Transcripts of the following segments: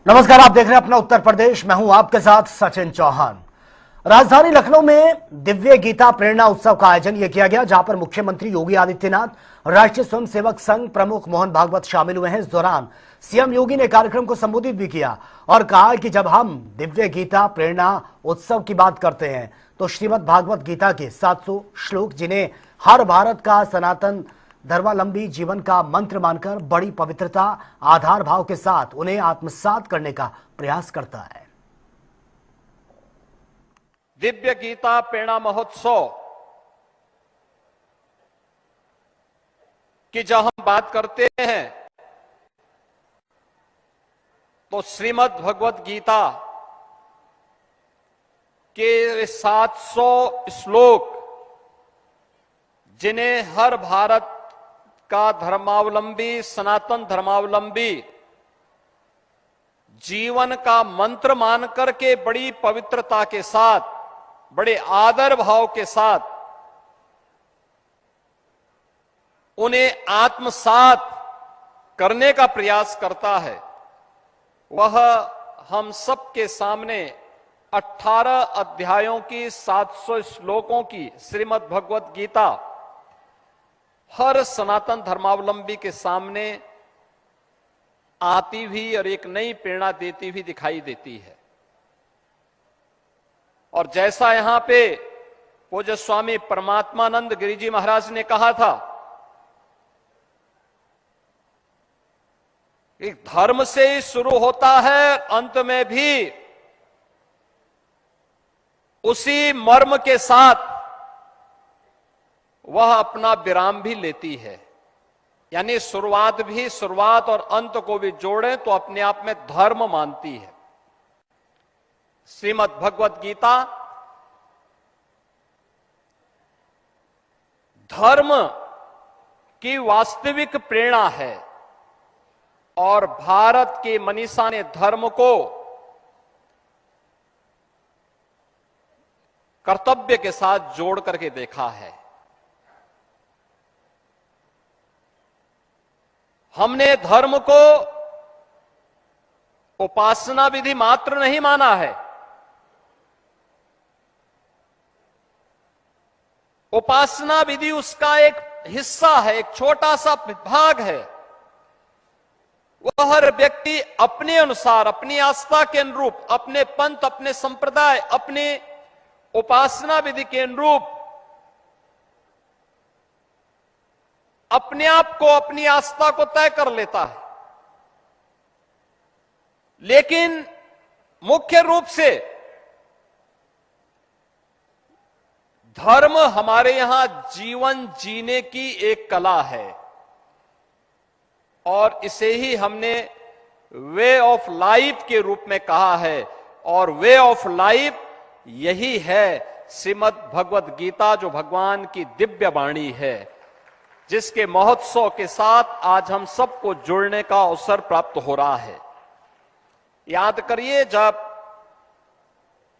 नमस्कार, आप देख रहे हैं अपना उत्तर प्रदेश। मैं हूं आपके साथ सचिन चौहान। राजधानी लखनऊ में दिव्य गीता प्रेरणा उत्सव का आयोजन यह किया गया, जहां पर मुख्यमंत्री योगी आदित्यनाथ, राष्ट्रीय स्वयंसेवक संघ प्रमुख मोहन भागवत शामिल हुए हैं। इस दौरान सीएम योगी ने कार्यक्रम को संबोधित भी किया और कहा कि जब हम दिव्य गीता प्रेरणा उत्सव की बात करते हैं तो श्रीमद् भागवत गीता के 700 श्लोक, जिन्हें हर भारत का सनातन धर्मावलंबी जीवन का मंत्र मानकर बड़ी पवित्रता आधार भाव के साथ उन्हें आत्मसात करने का प्रयास करता है। दिव्य गीता प्रेरणा महोत्सव की जब हम बात करते हैं तो श्रीमद् भगवत गीता के 700 श्लोक, जिन्हें हर भारत का धर्मावलंबी सनातन धर्मावलंबी जीवन का मंत्र मान करके बड़ी पवित्रता के साथ, बड़े आदर भाव के साथ उन्हें आत्मसात करने का प्रयास करता है, वह हम सबके सामने 18 अध्यायों की 700 श्लोकों की श्रीमद् भगवत गीता हर सनातन धर्मावलंबी के सामने आती हुई और एक नई प्रेरणा देती हुई दिखाई देती है। और जैसा यहां पे पूज्य स्वामी परमात्मानंद गिरि जी महाराज ने कहा था कि धर्म से ही शुरू होता है, अंत में भी उसी मर्म के साथ वह अपना विराम भी लेती है। यानी शुरुआत और अंत को भी जोड़ें तो अपने आप में धर्म मानती है। श्रीमद् भगवत गीता धर्म की वास्तविक प्रेरणा है और भारत के मनीषा ने धर्म को कर्तव्य के साथ जोड़ करके देखा है। हमने धर्म को उपासना विधि मात्र नहीं माना है। उपासना विधि उसका एक हिस्सा है, एक छोटा सा भाग है। वह हर व्यक्ति अपने अनुसार, अपनी आस्था के अनुरूप, अपने पंथ, अपने संप्रदाय, अपने उपासना विधि के अनुरूप अपने आप को, अपनी आस्था को तय कर लेता है। लेकिन मुख्य रूप से धर्म हमारे यहां जीवन जीने की एक कला है और इसे ही हमने वे ऑफ लाइफ के रूप में कहा है। और वे ऑफ लाइफ यही है श्रीमद् भगवत गीता, जो भगवान की दिव्य वाणी है, जिसके महोत्सव के साथ आज हम सबको जुड़ने का अवसर प्राप्त हो रहा है। याद करिए, जब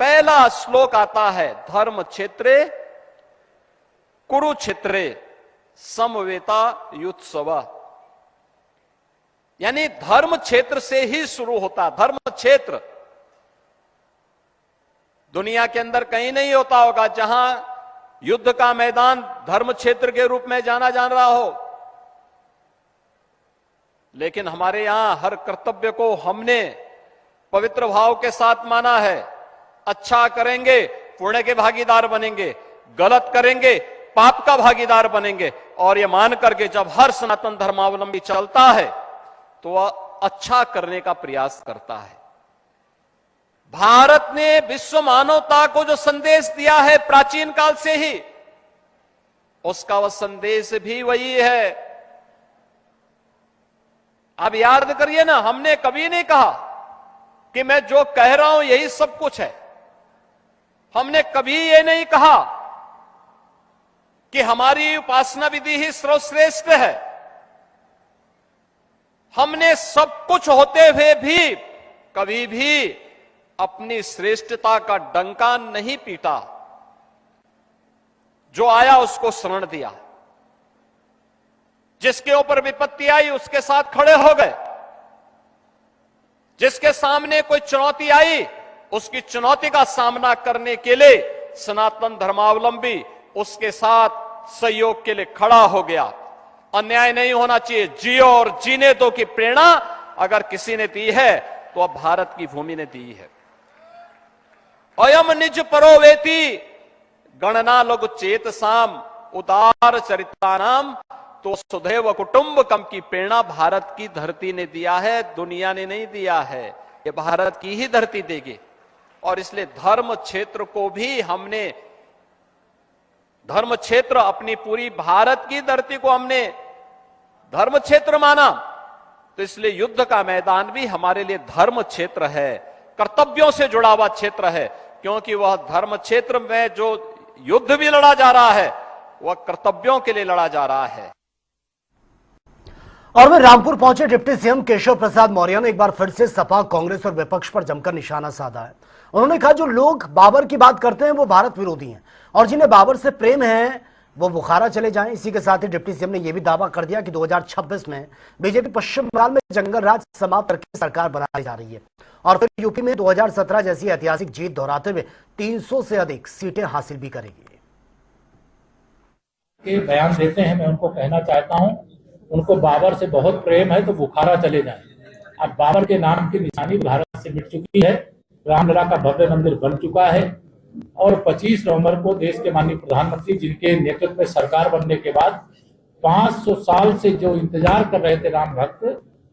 पहला श्लोक आता है, धर्म क्षेत्रे कुरुक्षेत्रे समवेता युत्सव, यानी धर्म क्षेत्र से ही शुरू होता। धर्म क्षेत्र दुनिया के अंदर कहीं नहीं होता होगा जहां युद्ध का मैदान धर्म क्षेत्र के रूप में जाना जा रहा हो, लेकिन हमारे यहां हर कर्तव्य को हमने पवित्र भाव के साथ माना है। अच्छा करेंगे पुण्य के भागीदार बनेंगे, गलत करेंगे पाप का भागीदार बनेंगे। और यह मान करके जब हर सनातन धर्मावलंबी चलता है तो वह अच्छा करने का प्रयास करता है। भारत ने विश्व मानवता को जो संदेश दिया है प्राचीन काल से ही, उसका वह संदेश भी वही है। अब याद करिए ना, हमने कभी नहीं कहा कि मैं जो कह रहा हूं यही सब कुछ है। हमने कभी ये नहीं कहा कि हमारी उपासना विधि ही सर्वश्रेष्ठ है। हमने सब कुछ होते हुए भी कभी भी अपनी श्रेष्ठता का डंका नहीं पीटा। जो आया उसको शरण दिया, जिसके ऊपर विपत्ति आई उसके साथ खड़े हो गए। जिसके सामने कोई चुनौती आई, उसकी चुनौती का सामना करने के लिए सनातन धर्मावलंबी उसके साथ सहयोग के लिए खड़ा हो गया। अन्याय नहीं होना चाहिए, जियो और जीने दो की प्रेरणा अगर किसी ने दी है तो अब भारत की भूमि ने दी है। अयम निज परोवेति गणना लघु चेत साम उदार चरितानाम, तो सुधैव कुटुंबकम की प्रेरणा भारत की धरती ने दिया है, दुनिया ने नहीं दिया है, ये भारत की ही धरती देगी। और इसलिए धर्म क्षेत्र को भी हमने, धर्म क्षेत्र अपनी पूरी भारत की धरती को हमने धर्म क्षेत्र माना, तो इसलिए युद्ध का मैदान भी हमारे लिए धर्म क्षेत्र है, कर्तव्यों से जुड़ा हुआ क्षेत्र है, क्योंकि वह धर्म क्षेत्र में जो युद्ध भी लड़ा जा रहा है वह कर्तव्यों के लिए लड़ा जा रहा है। और वे रामपुर पहुंचे डिप्टी सीएम केशव प्रसाद मौर्य ने एक बार फिर से सपा, कांग्रेस और विपक्ष पर जमकर निशाना साधा है। उन्होंने कहा जो लोग बाबर की बात करते हैं वो भारत विरोधी हैं और जिन्हें बाबर से प्रेम है वो बुखारा चले जाएं। इसी के साथ ही डिप्टी सीएम ने यह भी दावा कर दिया कि 2026 में बीजेपी पश्चिम बंगाल में जंगल राज समाप्त करके सरकार बनाई जा रही है और फिर यूपी में 2017 जैसी ऐतिहासिक जीत दोहराते हुए 300 से अधिक सीटें हासिल भी करेगी। के बयान देते हैं, मैं उनको कहना चाहता हूं, उनको बाबर से बहुत प्रेम है तो बुखारा चले जाएं। अब बाबर के नाम की निशानी भारत से मिट चुकी है, रामलला का भव्य मंदिर बन चुका है और 25 नवंबर को देश के माननीय प्रधानमंत्री जिनके नेतृत्व में सरकार बनने के बाद 500 साल से जो इंतजार कर रहे थे राम भक्त,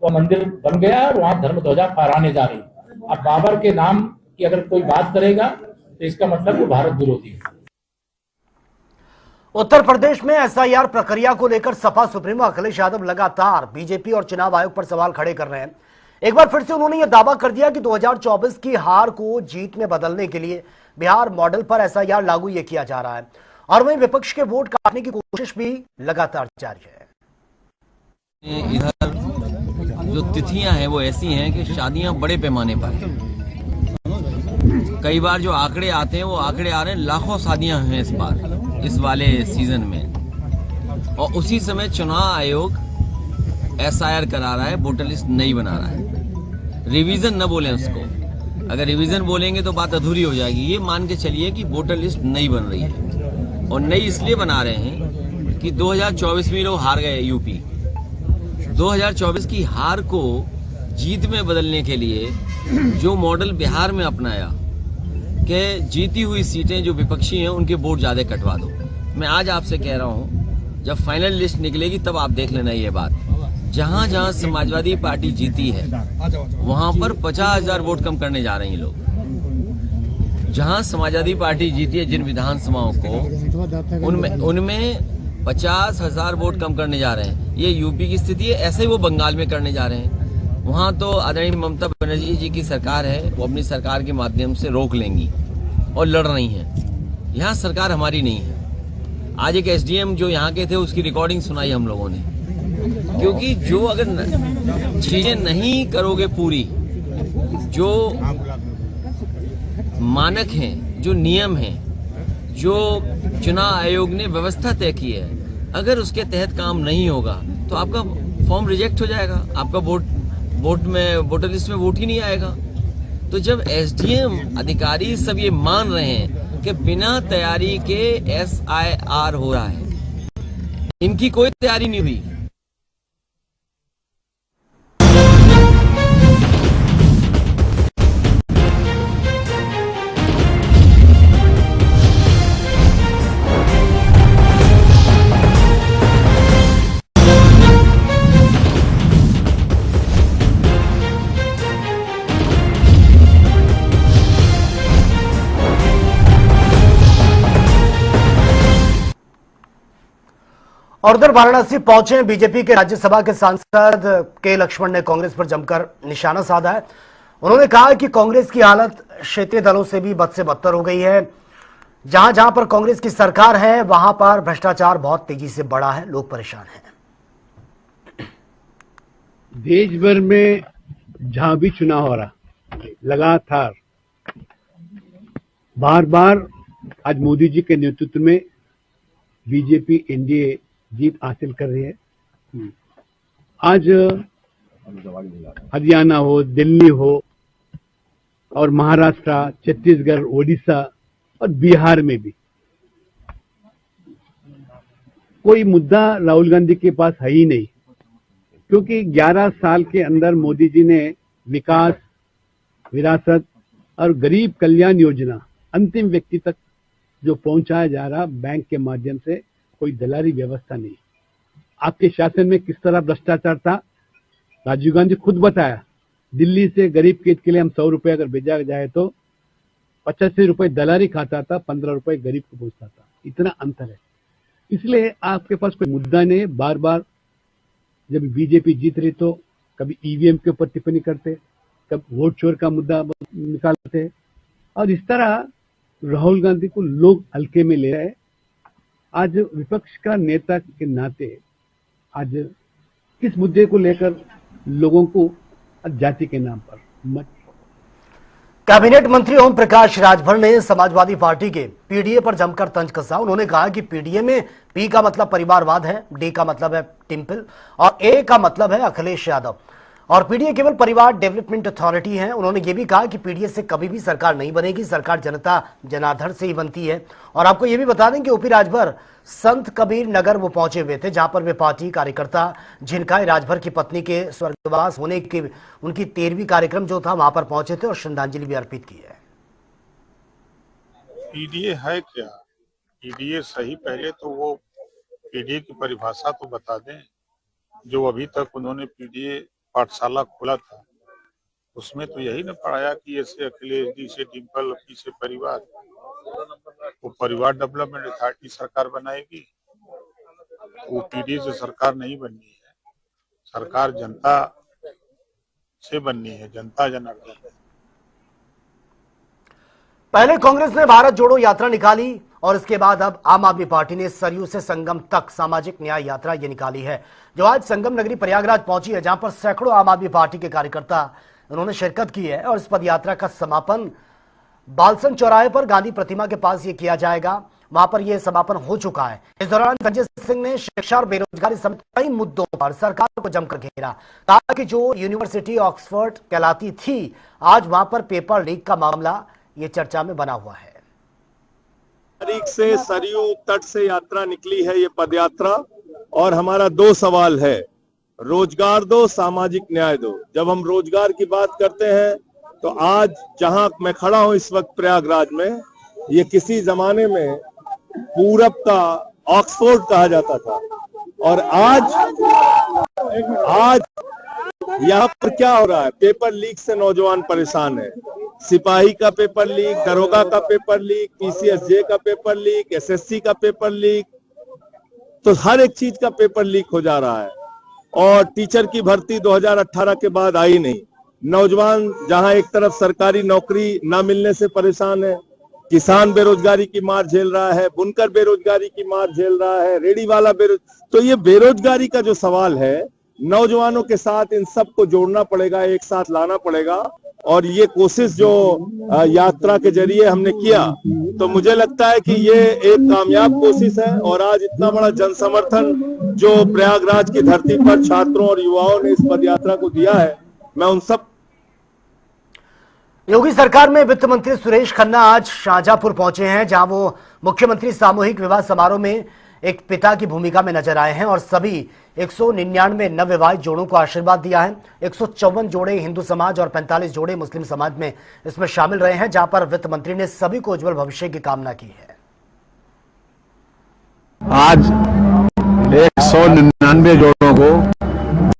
वो मंदिर बन गया और वहां धर्म ध्वजा फहराने जा रही। अब बाबर के नाम की अगर कोई बात करेगा तो इसका मतलब वो भारत विरोधी है। उत्तर प्रदेश में एसआईआर प्रक्रिया को लेकर सपा सुप्रीमो अखिलेश यादव लगातार बीजेपी और चुनाव आयोग पर सवाल खड़े कर रहे हैं। एक बार फिर से उन्होंने यह दावा कर दिया कि 2024 की हार को जीत में बदलने के लिए बिहार मॉडल पर एसआईआर लागू ये किया जा रहा है और वहीं विपक्ष के वोट काटने की कोशिश भी लगातार जारी है। इधर जो तिथियां हैं वो ऐसी हैं कि शादियां बड़े पैमाने पर हैं। कई बार जो आंकड़े आते हैं वो आंकड़े आ रहे हैं, लाखों शादियां हैं इस बार इस वाले सीजन में, और उसी समय चुनाव आयोग एसआईआर करा रहा है, वोटर लिस्ट नहीं बना रहा है। रिवीजन न बोलें उसको, अगर रिवीजन बोलेंगे तो बात अधूरी हो जाएगी। ये मान के चलिए कि वोटर लिस्ट नहीं बन रही है और नई इसलिए बना रहे हैं कि 2024 में लोग हार गए। यूपी 2024 की हार को जीत में बदलने के लिए जो मॉडल बिहार में अपनाया कि जीती हुई सीटें जो विपक्षी हैं उनके वोट ज्यादा कटवा दो। मैं आज आपसे कह रहा हूं जब फाइनल लिस्ट निकलेगी तब आप देख लेना ये बात। जहां जहां समाजवादी पार्टी जीती है वहां पर 50,000 वोट कम करने जा रहे हैं लोग। जहां समाजवादी पार्टी जीती है जिन विधानसभाओं को उनमें 50,000 वोट कम करने जा रहे हैं। ये यूपी की स्थिति है, ऐसे ही वो बंगाल में करने जा रहे हैं। वहां तो आदरणीय ममता बनर्जी जी की सरकार है, वो अपनी सरकार के माध्यम से रोक लेंगी और लड़ रही हैं। यहाँ सरकार हमारी नहीं है। आज एक एसडीएम जो यहाँ के थे उसकी रिकॉर्डिंग सुनाई हम लोगों ने, क्योंकि जो अगर चीजें नहीं करोगे पूरी, जो मानक हैं, जो नियम हैं, जो चुनाव आयोग ने व्यवस्था तय की है, अगर उसके तहत काम नहीं होगा तो आपका फॉर्म रिजेक्ट हो जाएगा, आपका वोटर लिस्ट में वोट ही नहीं आएगा। तो जब एसडीएम अधिकारी सब ये मान रहे हैं कि बिना तैयारी के एसआईआर हो रहा है, इनकी कोई तैयारी नहीं हुई। और उधर वाराणसी पहुंचे बीजेपी के राज्यसभा के सांसद के लक्ष्मण ने कांग्रेस पर जमकर निशाना साधा है। उन्होंने कहा कि कांग्रेस की हालत क्षेत्रीय दलों से भी बद से बदतर हो गई है। जहां जहां पर कांग्रेस की सरकार है वहां पर भ्रष्टाचार बहुत तेजी से बढ़ा है, लोग परेशान हैं। देश भर में जहां भी चुनाव हो रहा लगातार बार बार आज मोदी जी के नेतृत्व में बीजेपी एनडीए जीत हासिल कर रही है। आज हरियाणा हो, दिल्ली हो और महाराष्ट्र, छत्तीसगढ़, ओडिशा और बिहार में भी कोई मुद्दा राहुल गांधी के पास है ही नहीं, क्योंकि 11 साल के अंदर मोदी जी ने विकास, विरासत और गरीब कल्याण योजना अंतिम व्यक्ति तक जो पहुंचाया जा रहा बैंक के माध्यम से, कोई दलाली व्यवस्था नहीं। आपके शासन में किस तरह भ्रष्टाचार था, राजीव गांधी खुद बताया। दिल्ली से गरीब किड के लिए हम 100 रुपए अगर भेजा जाए तो 85 रुपए दलाली खाता था, 15 रुपए गरीब को पहुंचता था। इतना अंतर है। इसलिए आपके पास कोई मुद्दा नहीं। बार बार जब बीजेपी जीत रही तो कभी ईवीएम के ऊपर टिप्पणी करते, कभी वोट चोर का मुद्दा निकालते, और इस तरह राहुल गांधी को लोग हल्के में ले रहे हैं। आज विपक्ष का नेता के नाते आज किस मुद्दे को लेकर लोगों को जाति के नाम पर मत। कैबिनेट मंत्री ओम प्रकाश राजभर ने समाजवादी पार्टी के पीडीए पर जमकर तंज कसा। उन्होंने कहा कि पीडीए में पी का मतलब परिवारवाद है, डी का मतलब है टिम्पल और ए का मतलब है अखिलेश यादव, और पीडीए केवल परिवार डेवलपमेंट अथॉरिटी है। उन्होंने ये भी कहा कि पीडीए से कभी भी सरकार नहीं बनेगी, सरकार जनता जनार्दन से ही बनती है। और आपको ये भी बता दें कि ओपी राजभर संत कबीर नगर वो पहुंचे हुए थे, जहां पर वे पार्टी कार्यकर्ता झिनकाए राजभर की पत्नी के स्वर्गवास होने की उनकी 13वीं कार्यक्रम जो था वहां पर पहुंचे थे और श्रद्धांजलि भी अर्पित की है। पीडीए है क्या? पीडीए सही, पहले तो वो पीडीए की परिभाषा तो बता दें। जो अभी तक उन्होंने पीडीए पाठशाला खोला था उसमें तो यही न पढ़ाया कि ऐसे अखिलेश, डी से डिम्पल, पी से परिवार। वो परिवार डेवलपमेंट अथॉरिटी सरकार बनाएगी, वो पीडीए से सरकार नहीं बननी है। सरकार जनता से बननी है, जनता जनार्दन। पहले कांग्रेस ने भारत जोड़ो यात्रा निकाली और इसके बाद अब आम आदमी पार्टी ने सरयू से संगम तक सामाजिक न्याय यात्रा ये निकाली है, जो आज संगम नगरी प्रयागराज पहुंची है, जहां पर सैकड़ों आम आदमी पार्टी के कार्यकर्ता उन्होंने शिरकत की है। और इस पद यात्रा का समापन बालसन चौराहे पर गांधी प्रतिमा के पास ये किया जाएगा। वहां पर यह समापन हो चुका है। इस दौरान संजय सिंह ने शिक्षा और बेरोजगारी समेत कई मुद्दों पर सरकार को जमकर घेरा। कहा कि जो यूनिवर्सिटी ऑक्सफोर्ड कहलाती थी, आज वहां पर पेपर लीक का मामला ये चर्चा में बना हुआ है। तारीख से सरयू तट से यात्रा निकली है, ये पदयात्रा, और हमारा 2 सवाल है, रोजगार दो, सामाजिक न्याय दो। जब हम रोजगार की बात करते हैं तो आज जहां मैं खड़ा हूं इस वक्त प्रयागराज में, ये किसी जमाने में पूरब का ऑक्सफोर्ड कहा जाता था, और आज यहाँ पर क्या हो रहा है? पेपर लीक से नौजवान परेशान है। सिपाही का पेपर लीक, दरोगा का पेपर लीक, पीसीएसजे का पेपर लीक, एसएससी का पेपर लीक, तो हर एक चीज का पेपर लीक हो जा रहा है। और टीचर की भर्ती 2018 के बाद आई नहीं। नौजवान जहां एक तरफ सरकारी नौकरी ना मिलने से परेशान है, किसान बेरोजगारी की मार झेल रहा है, बुनकर बेरोजगारी की मार झेल रहा है, रेडी वाला तो ये बेरोजगारी का जो सवाल है, नौजवानों के साथ इन सबको जोड़ना पड़ेगा, एक साथ लाना पड़ेगा। और ये कोशिश जो यात्रा के जरिए हमने किया, तो मुझे लगता है कि ये एक कामयाब कोशिश है। और आज इतना बड़ा जन समर्थन जो प्रयागराज की धरती पर छात्रों और युवाओं ने इस पदयात्रा को दिया है, मैं उन सब। योगी सरकार में वित्त मंत्री सुरेश खन्ना आज शाहजहांपुर पहुंचे हैं, जहां वो मुख्यमंत्री सामूहिक विवाह समारोह में एक पिता की भूमिका में नजर आए हैं और सभी 199 नवविवाहित जोड़ों को आशीर्वाद दिया है। 154 जोड़े हिंदू समाज और 45 जोड़े मुस्लिम समाज में इसमें शामिल रहे हैं, जहां पर वित्त मंत्री ने सभी को उज्जवल भविष्य की कामना की है। आज 199 जोड़ों को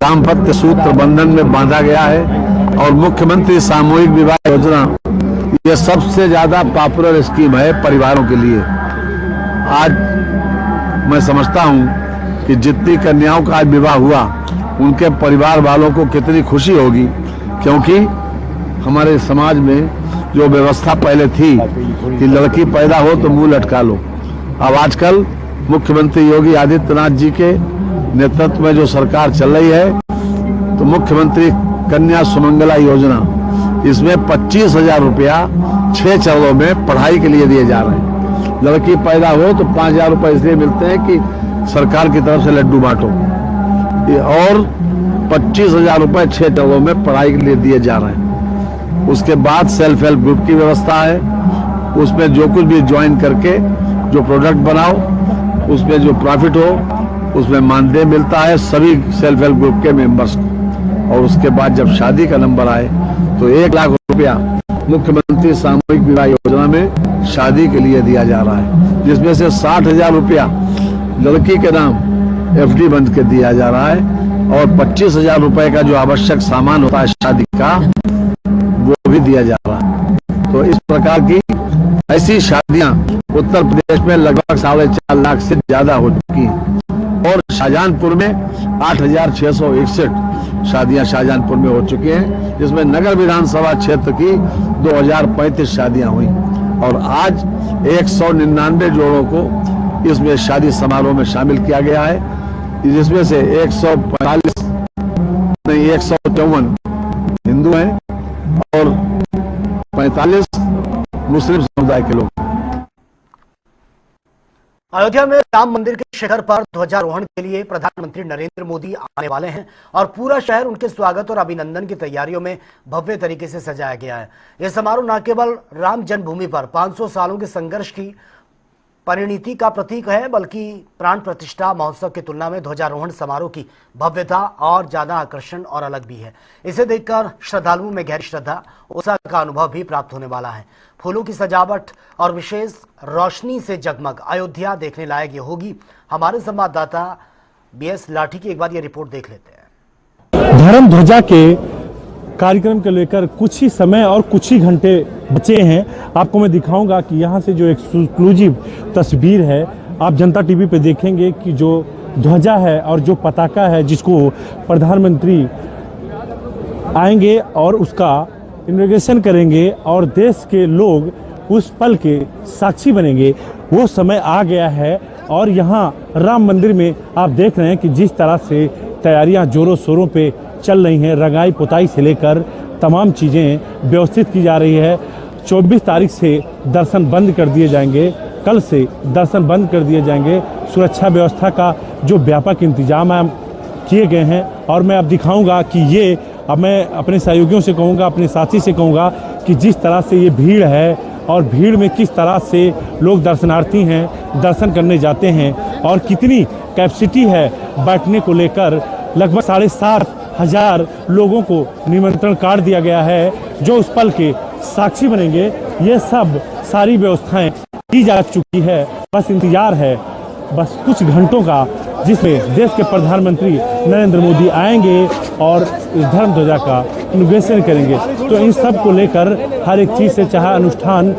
दाम्पत्य सूत्र बंधन में बांधा गया है और मुख्यमंत्री सामूहिक विवाह योजना ये सबसे ज्यादा पॉपुलर स्कीम है परिवारों के लिए। आज मैं समझता हूं कि जितनी कन्याओं का आज विवाह हुआ, उनके परिवार वालों को कितनी खुशी होगी, क्योंकि हमारे समाज में जो व्यवस्था पहले थी कि लड़की पैदा हो तो मुंह लटका लो, अब आजकल मुख्यमंत्री योगी आदित्यनाथ जी के नेतृत्व में जो सरकार चल रही है, तो मुख्यमंत्री कन्या सुमंगला योजना, इसमें 25,000 रुपया 6 चरणों में पढ़ाई के लिए दिए जा रहे हैं। लड़की पैदा हो तो 5,000 रुपए इसलिए मिलते हैं कि सरकार की तरफ से लड्डू बांटो, और 25,000 रुपए 6 जगहों में पढ़ाई के लिए दिए जा रहे हैं। उसके बाद सेल्फ हेल्प ग्रुप की व्यवस्था है, उसमें जो कुछ भी ज्वाइन करके जो प्रोडक्ट बनाओ उसमें जो प्रॉफिट हो उसमें मानदेय मिलता है सभी सेल्फ हेल्प ग्रुप के मेंबर्स को। और उसके बाद जब शादी का नंबर आए तो 1 लाख रुपया मुख्यमंत्री सामूहिक विवाह योजना में शादी के लिए दिया जा रहा है, जिसमें से 60,000 रुपया लड़की के नाम एफडी बंद के दिया जा रहा है और 25,000 रुपए का जो आवश्यक सामान होता है शादी का वो भी दिया जा रहा है। तो इस प्रकार की ऐसी शादियां उत्तर प्रदेश में लगभग 4.5 लाख से ज्यादा हो चुकी हैं और शाहजहांपुर में 8,661 शादियां शाहजहांपुर में हो चुकी हैं, जिसमें नगर विधानसभा क्षेत्र की 2,035 शादियां हुई और आज 199 जोड़ों को इसमें शादी समारोह में शामिल किया गया है, जिसमें से 154 हिंदू हैं और 45 मुस्लिम समुदाय के लोग। अयोध्या में राम मंदिर के शिखर पर ध्वजारोहण के लिए प्रधानमंत्री नरेंद्र मोदी आने वाले हैं और पूरा शहर उनके स्वागत और अभिनंदन की तैयारियों में भव्य तरीके से सजाया गया है। यह समारोह न केवल राम जन्मभूमि पर 500 सालों के संघर्ष की परिणति का प्रतीक है, बल्कि प्राण प्रतिष्ठा महोत्सव की तुलना में ध्वजारोहण समारोह की भव्यता और ज्यादा आकर्षण और अलग भी है। इसे देखकर श्रद्धालुओं में गहरी श्रद्धा उत्साह का अनुभव भी प्राप्त होने वाला है। फूलों की सजावट और विशेष रोशनी से जगमग अयोध्या देखने लायक ये होगी। हमारे संवाददाता बीएस लाठी की एक बार ये रिपोर्ट देख लेते हैं। धर्म ध्वजा के कार्यक्रम को लेकर कुछ ही समय और कुछ ही घंटे बचे हैं। आपको मैं दिखाऊंगा कि यहाँ से जो एक्सक्लूसिव तस्वीर है आप जनता टीवी पे देखेंगे कि जो ध्वजा है और जो पताका है जिसको प्रधानमंत्री आएंगे और उसका इनॉग्रेशन करेंगे और देश के लोग उस पल के साक्षी बनेंगे, वो समय आ गया है। और यहाँ राम मंदिर में आप देख रहे हैं कि जिस तरह से तैयारियां जोरों शोरों पे चल रही हैं, रंगाई पुताई से लेकर तमाम चीज़ें व्यवस्थित की जा रही है। 24 तारीख से दर्शन बंद कर दिए जाएंगे, कल से दर्शन बंद कर दिए जाएंगे। सुरक्षा व्यवस्था का जो व्यापक इंतजाम किए गए हैं और मैं अब दिखाऊंगा कि ये अब मैं अपने सहयोगियों से कहूँगा, अपने साथी से कहूँगा कि जिस तरह से ये भीड़ है और भीड़ में किस तरह से लोग दर्शनार्थी हैं, दर्शन करने जाते हैं और कितनी कैपेसिटी है बैठने को लेकर। लगभग 7,500 लोगों को निमंत्रण कार्ड दिया गया है जो उस पल के साक्षी बनेंगे। ये सब सारी व्यवस्थाएं की जा चुकी है, बस इंतजार है बस कुछ घंटों का, जिसमें देश के प्रधानमंत्री नरेंद्र मोदी आएंगे और इस धर्म ध्वजा का इनॉग्रेशन करेंगे। तो इन सब को लेकर हर एक चीज़ से, चाहे अनुष्ठान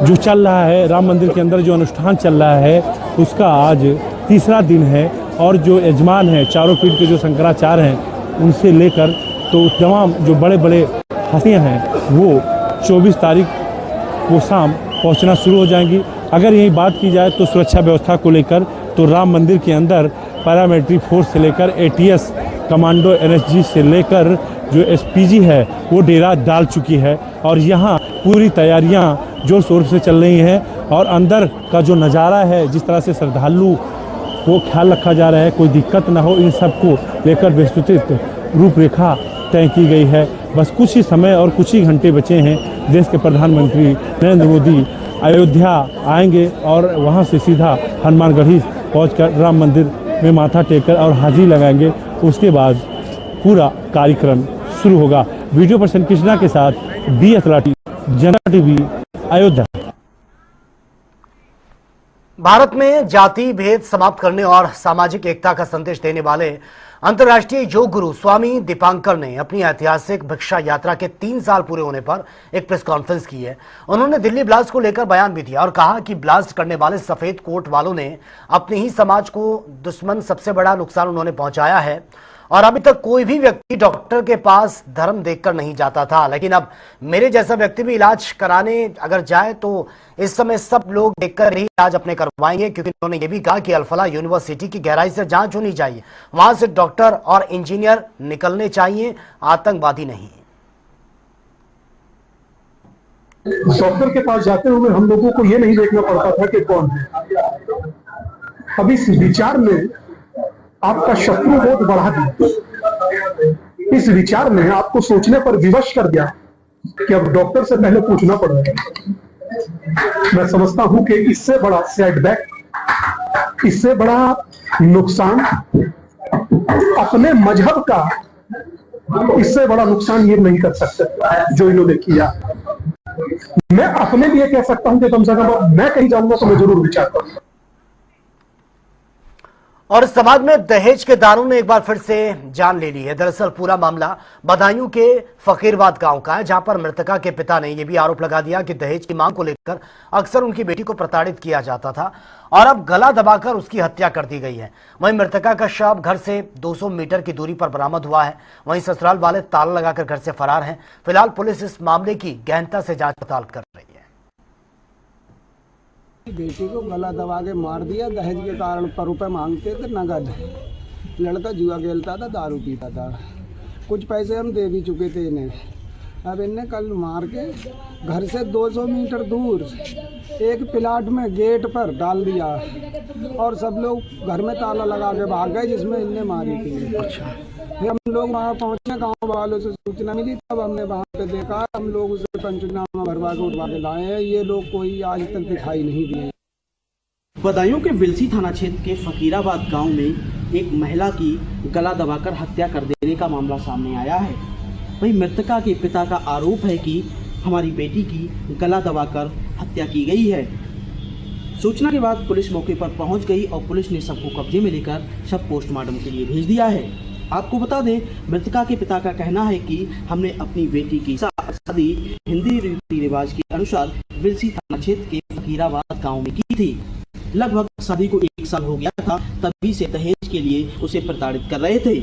जो चल रहा है राम मंदिर के अंदर जो अनुष्ठान चल रहा है उसका आज तीसरा दिन है और जो यजमान हैं चारों पीठ के जो शंकराचार्य हैं उनसे लेकर तो तमाम जो बड़े बड़े हस्तियाँ हैं वो 24 तारीख को शाम पहुंचना शुरू हो जाएंगी। अगर यही बात की जाए तो सुरक्षा व्यवस्था को लेकर तो राम मंदिर के अंदर पैरामिलिट्री फोर्स से लेकर एटीएस कमांडो एनएसजी से लेकर जो एसपीजी है वो डेरा डाल चुकी है और यहाँ पूरी तैयारियाँ जोर शोर से चल रही हैं। और अंदर का जो नज़ारा है, जिस तरह से श्रद्धालु को ख्याल रखा जा रहा है, कोई दिक्कत ना हो, इन सब को लेकर विस्तृत रूपरेखा तय की गई है। बस कुछ ही समय और कुछ ही घंटे बचे हैं। देश के प्रधानमंत्री नरेंद्र मोदी अयोध्या आएंगे और वहां से सीधा हनुमानगढ़ी पहुंचकर राम मंदिर में माथा टेककर और हाजिरी लगाएंगे। उसके बाद पूरा कार्यक्रम शुरू होगा। वीडियो पर्सन कृष्णा के साथ बीएस लाठी, जनता टीवी, अयोध्या। भारत में जाति भेद समाप्त करने और सामाजिक एकता का संदेश देने वाले अंतर्राष्ट्रीय योग गुरु स्वामी दीपांकर ने अपनी ऐतिहासिक भिक्षा यात्रा के 3 साल पूरे होने पर एक प्रेस कॉन्फ्रेंस की है। उन्होंने दिल्ली ब्लास्ट को लेकर बयान भी दिया और कहा कि ब्लास्ट करने वाले सफेद कोट वालों ने अपने ही समाज को दुश्मन सबसे बड़ा नुकसान उन्होंने पहुंचाया है और अभी तक कोई भी व्यक्ति डॉक्टर के पास धर्म देखकर नहीं जाता था, लेकिन अब मेरे जैसा व्यक्ति भी इलाज कराने अगर जाए तो इस समय सब लोग देखकर ही इलाज अपने करवाएंगे, क्योंकि उन्होंने ये भी कहा कि अल-फलाह यूनिवर्सिटी की गहराई से जांच होनी चाहिए, वहां से डॉक्टर और इंजीनियर निकलने चाहिए, आतंकवादी नहीं। डॉक्टर के पास जाते हुए हम लोगों को ये नहीं देखना पड़ता था कि कौन है। अब इस विचार में आपका शत्रुबोध बढ़ा दिया। इस विचार ने आपको सोचने पर विवश कर दिया कि अब डॉक्टर से पहले पूछना पड़ेगा। मैं समझता हूं कि इससे बड़ा सेटबैक, इससे बड़ा नुकसान अपने मजहब का, इससे बड़ा नुकसान ये नहीं कर सकते जो इन्होंने किया। मैं अपने लिए कह सकता हूं कि कम से कम मैं कहीं जाऊंगा तो मैं जरूर विचार करूंगा। और समाज में दहेज के दारों ने एक बार फिर से जान ले ली है। दरअसल पूरा मामला बदायूं के फकीरबाद गांव का है, जहां पर मृतका के पिता ने यह भी आरोप लगा दिया कि दहेज की मांग को लेकर अक्सर उनकी बेटी को प्रताड़ित किया जाता था और अब गला दबाकर उसकी हत्या कर दी गई है। वहीं मृतका का शव घर से 200 मीटर की दूरी पर बरामद हुआ है। वहीं ससुराल वाले ताला लगाकर घर से फरार हैं। फिलहाल पुलिस इस मामले की गहनता से जांच पड़ताल कर रही है। बेटी को गला दबा के मार दिया दहेज के कारण। पर रुपए मांगते थे नगद। लड़का जुआ खेलता था, दारू पीता था। कुछ पैसे हम दे भी चुके थे इन्हें। अब इन्हें कल मार के घर से 200 मीटर दूर एक प्लाट में गेट पर डाल दिया और सब लोग घर में ताला लगा के भाग गए, जिसमें इन्हें मारी थी। फिर हम लोग वहाँ पहुँचे, गाँव वालों से सूचना मिली, तब हमने वहाँ पे देखा। हम लोग उसे पंचनामा भरवा के उठवा के लाए हैं। ये लोग कोई आज तक दिखाई नहीं दिए। बदायूं के विलसी थाना क्षेत्र के फकीराबाद गांव में एक महिला की गला दबाकर हत्या कर देने का मामला सामने आया है। वहीं मृतका के पिता का आरोप है कि हमारी बेटी की गला दबाकर हत्या की गई है। सूचना के बाद पुलिस मौके पर पहुंच गई और पुलिस ने शव को कब्जे में लेकर शव पोस्टमार्टम के लिए भेज दिया है। आपको बता दें, मृतका के पिता का कहना है कि हमने अपनी बेटी की शादी हिंदी रीति रिवाज के अनुसार विलसी थाना क्षेत्र के फकीराबाद गाँव में की थी। लगभग शादी को 1 साल हो गया था, तभी से दहेज के लिए उसे प्रताड़ित कर रहे थे।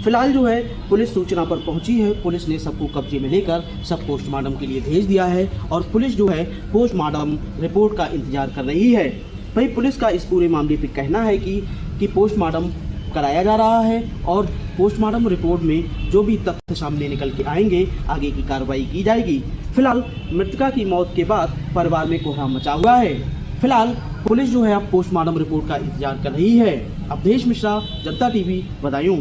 फिलहाल जो है पुलिस सूचना पर पहुंची है। पुलिस ने सबको कब्जे में लेकर सब पोस्टमार्टम के लिए भेज दिया है और पुलिस जो है पोस्टमार्टम रिपोर्ट का इंतजार कर रही है। वहीं पुलिस का इस पूरे मामले पर कहना है कि पोस्टमार्टम कराया जा रहा है और पोस्टमार्टम रिपोर्ट में जो भी तथ्य सामने निकल के आएंगे, आगे की कार्रवाई की जाएगी। फिलहाल मृतका की मौत के बाद परिवार में कोहराम मचा हुआ है। फिलहाल पुलिस जो है अब पोस्टमार्टम रिपोर्ट का इंतजार कर रही है। अवधेश मिश्रा, जनता टीवी, बदायूं।